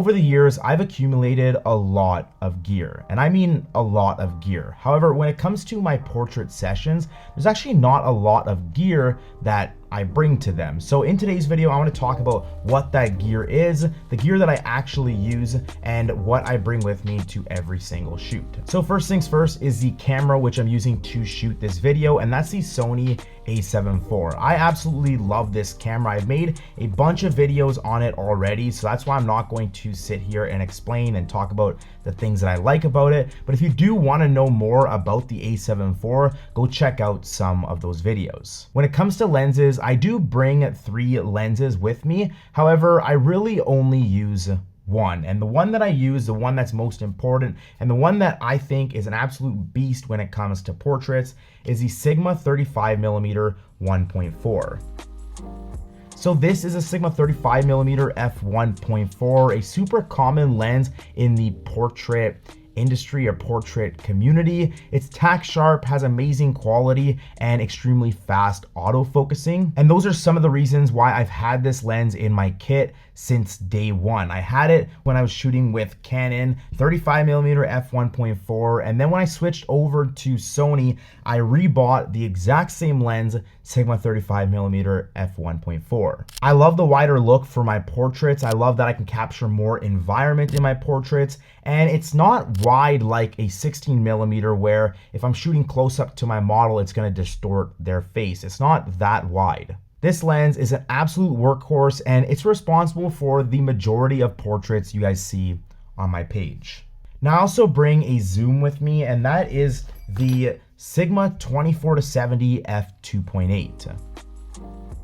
over the years, I've accumulated a lot of gear, and I mean a lot of gear. However, when it comes to my portrait sessions, there's actually not a lot of gear that I bring to them. So in today's video, I want to talk about what that gear is, the gear that I actually use, and what I bring with me to every single shoot. So first things first is the camera which I'm using to shoot this video, and that's the Sony a7 IV. I absolutely love this camera. I've made a bunch of videos on it already, so that's why I'm not going to sit here and explain and talk about the things that I like about it. But if you do want to know more about the a7 IV, go check out some of those videos. When it comes to lenses, I do bring 3 lenses with me. However, I really only use one, and the one that I use, the one that's most important, and the one that I think is an absolute beast when it comes to portraits, is the Sigma 35mm 1.4. So this is a Sigma 35mm f1.4, a super common lens in the portrait industry or portrait community. It's tack sharp, has amazing quality, and extremely fast autofocusing. And those are some of the reasons why I've had this lens in my kit since day one. I had it when I was shooting with Canon 35mm f1.4, and then when I switched over to Sony, I rebought the exact same lens, Sigma 35mm f1.4. I love the wider look for my portraits. I love that I can capture more environment in my portraits, and it's not wide like a 16mm where if I'm shooting close up to my model, it's gonna distort their face. It's not that wide. This lens is an absolute workhorse, and it's responsible for the majority of portraits you guys see on my page. Now I also bring a zoom with me, and that is the Sigma 24-70 f2.8.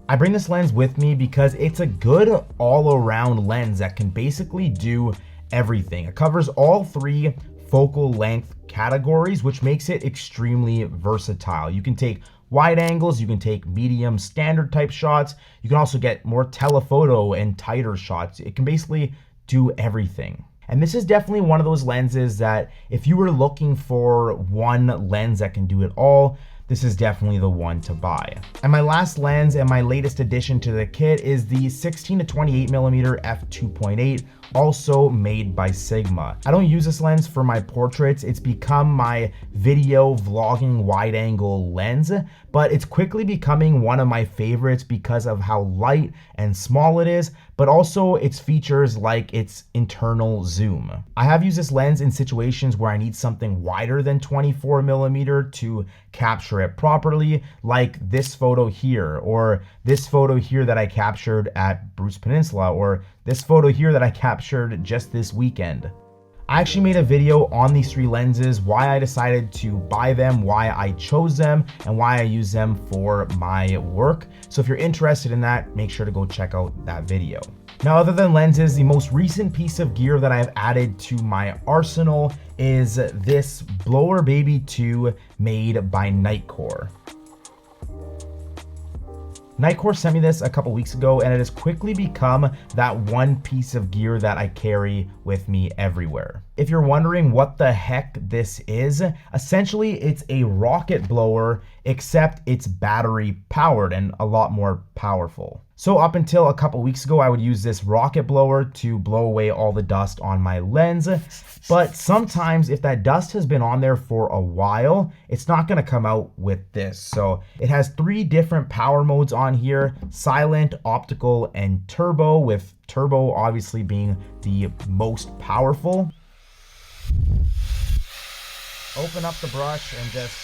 I bring this lens with me because it's a good all-around lens that can basically do everything. It covers all 3 focal length categories, which makes it extremely versatile. You can take wide angles, you can take medium standard type shots, you can also get more telephoto and tighter shots. It can basically do everything. And this is definitely one of those lenses that if you were looking for one lens that can do it all, this is definitely the one to buy. And my last lens and my latest addition to the kit is the 16-28mm f2.8, also made by Sigma. I don't use this lens for my portraits. It's become my video vlogging wide angle lens, but it's quickly becoming one of my favorites because of how light and small it is, but also its features like its internal zoom. I have used this lens in situations where I need something wider than 24mm to capture it properly, like this photo here, or this photo here that I captured at Bruce Peninsula, or this photo here that I captured just this weekend. I actually made a video on these 3 lenses, why I decided to buy them, why I chose them, and why I use them for my work. So if you're interested in that, make sure to go check out that video. Now, other than lenses, the most recent piece of gear that I've added to my arsenal is this Blower Baby 2 made by Nightcore. Nightcore sent me this a couple weeks ago, and it has quickly become that one piece of gear that I carry with me everywhere. If you're wondering what the heck this is, essentially it's a rocket blower, except it's battery powered and a lot more powerful. So up until a couple weeks ago, I would use this rocket blower to blow away all the dust on my lens. But sometimes if that dust has been on there for a while, it's not gonna come out with this. So it has 3 different power modes on here: silent, optical, and turbo, with turbo obviously being the most powerful. Open up the brush and just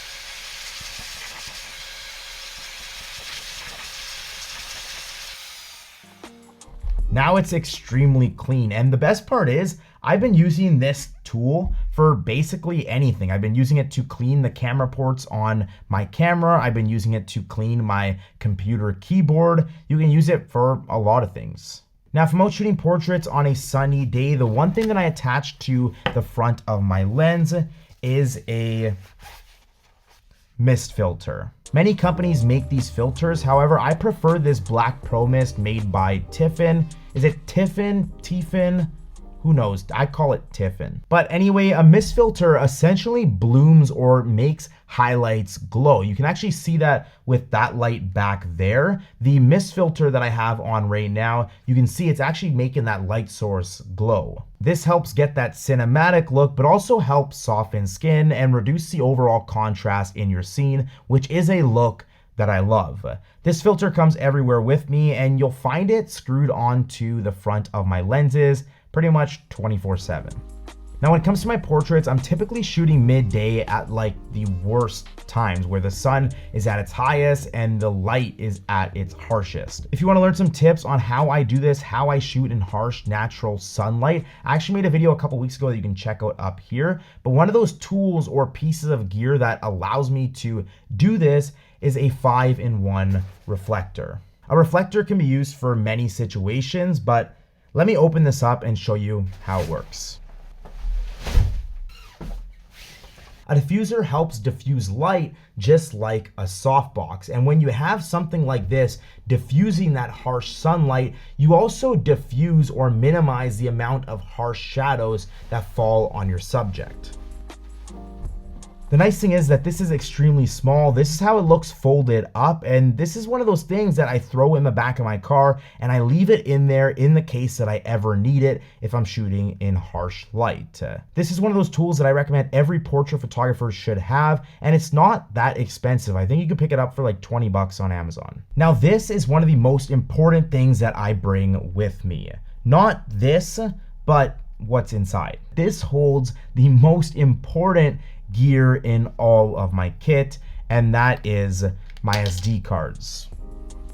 now it's extremely clean. And the best part is I've been using this tool for basically anything. I've been using it to clean the camera ports on my camera. I've been using it to clean my computer keyboard. You can use it for a lot of things. Now, if I'm out shooting portraits on a sunny day, the one thing that I attach to the front of my lens is a mist filter. Many companies make these filters. However, I prefer this Black Pro Mist made by Tiffin. Is it Tiffin? Who knows? I call it Tiffin. But anyway, a mist filter essentially blooms or makes highlights glow. You can actually see that with that light back there. The mist filter that I have on right now, you can see it's actually making that light source glow. This helps get that cinematic look, but also helps soften skin and reduce the overall contrast in your scene, which is a look that I love. This filter comes everywhere with me, and you'll find it screwed onto the front of my lenses pretty much 24/7. Now, when it comes to my portraits, I'm typically shooting midday at like the worst times where the sun is at its highest and the light is at its harshest. If you want to learn some tips on how I do this, how I shoot in harsh natural sunlight, I actually made a video a couple weeks ago that you can check out up here. But one of those tools or pieces of gear that allows me to do this is a 5-in-1 reflector. A reflector can be used for many situations, but let me open this up and show you how it works. A diffuser helps diffuse light just like a softbox. And when you have something like this diffusing that harsh sunlight, you also diffuse or minimize the amount of harsh shadows that fall on your subject. The nice thing is that this is extremely small. This is how it looks folded up, and this is one of those things that I throw in the back of my car and I leave it in there in the case that I ever need it if I'm shooting in harsh light. This is one of those tools that I recommend every portrait photographer should have, and it's not that expensive. I think you can pick it up for like 20 bucks on Amazon. Now, this is one of the most important things that I bring with me. Not this, but what's inside. This holds the most important gear in all of my kit, and that is my SD cards.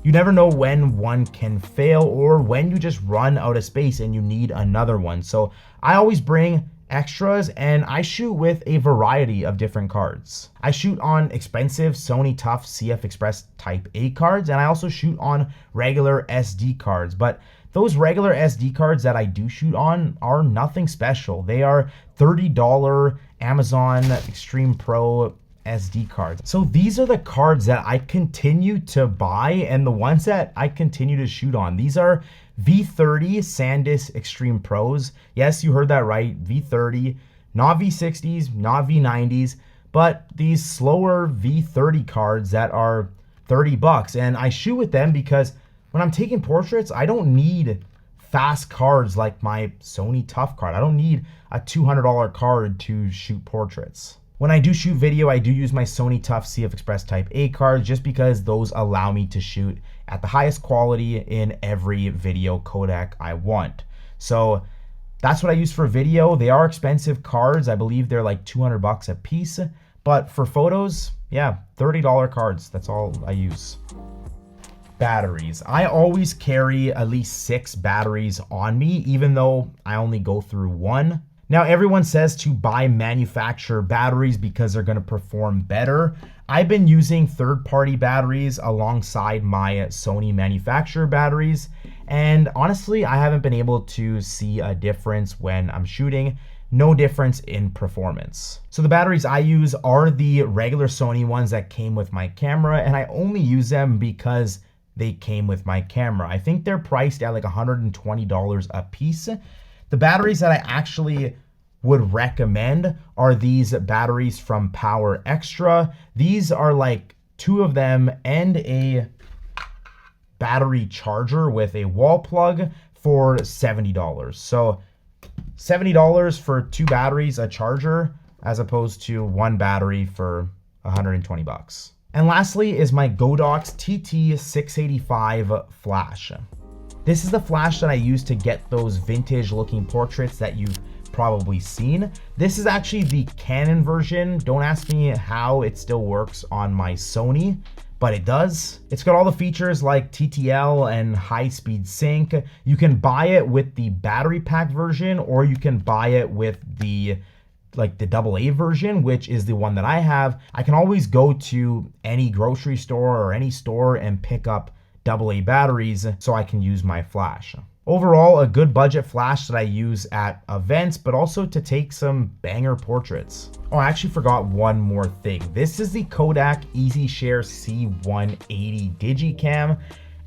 You never know when one can fail or when you just run out of space and you need another one. So I always bring extras, and I shoot with a variety of different cards. I shoot on expensive Sony Tough CF Express Type A cards, and I also shoot on regular SD cards. But those regular SD cards that I do shoot on are nothing special. They are $30 Amazon Extreme Pro SD cards. So these are the cards that I continue to buy and the ones that I continue to shoot on. These are V30 SanDisk Extreme Pros. Yes, you heard that right, V30, not V60s, not V90s, but these slower V30 cards that are 30 bucks. And I shoot with them because when I'm taking portraits, I don't need fast cards like my Sony Tough card. I don't need a $200 card to shoot portraits. When I do shoot video, I do use my Sony Tough CF Express Type A cards just because those allow me to shoot at the highest quality in every video codec I want. So that's what I use for video. They are expensive cards. I believe they're like 200 bucks a piece, but for photos, yeah, $30 cards. That's all I use. Batteries. I always carry at least 6 batteries on me, even though I only go through 1. Now, everyone says to buy manufacturer batteries because they're going to perform better. I've been using third-party batteries alongside my Sony manufacturer batteries, and honestly, I haven't been able to see a difference when I'm shooting. No difference in performance. So the batteries I use are the regular Sony ones that came with my camera, and I only use them because they came with my camera. I think they're priced at like $120 a piece. The batteries that I actually would recommend are these batteries from Power Extra. These are like 2 of them and a battery charger with a wall plug for $70. So $70 for 2 batteries, a charger, as opposed to 1 battery for 120 bucks. And lastly is my Godox TT685 flash. This is the flash that I use to get those vintage looking portraits that you've probably seen. This is actually the Canon version. Don't ask me how it still works on my Sony, but it does. It's got all the features like TTL and high-speed sync. You can buy it with the battery pack version, or you can buy it with the AA version, which is the one that I have. I can always go to any grocery store or any store and pick up AA batteries so I can use my flash. Overall, a good budget flash that I use at events, but also to take some banger portraits. Oh, I actually forgot one more thing. This is the Kodak EasyShare C180 Digicam.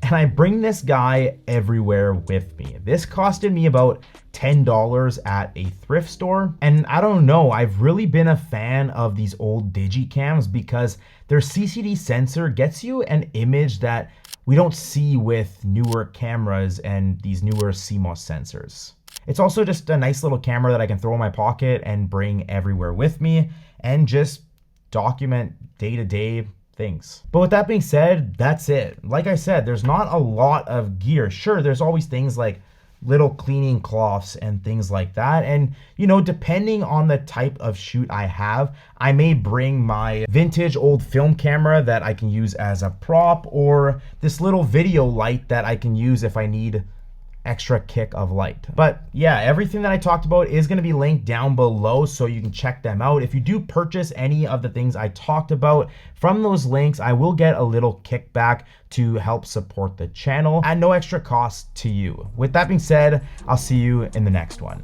and I bring this guy everywhere with me. This costed me about $10 at a thrift store. And I don't know, I've really been a fan of these old digicams because their CCD sensor gets you an image that we don't see with newer cameras and these newer CMOS sensors. It's also just a nice little camera that I can throw in my pocket and bring everywhere with me and just document day-to-day things. But with that being said, that's it. Like I said, there's not a lot of gear. Sure, there's always things like little cleaning cloths and things like that. And, you know, depending on the type of shoot I have, I may bring my vintage old film camera that I can use as a prop, or this little video light that I can use if I need extra kick of light. But yeah, everything that I talked about is going to be linked down below so you can check them out. If you do purchase any of the things I talked about from those links, I will get a little kickback to help support the channel at no extra cost to you. With that being said, I'll see you in the next one.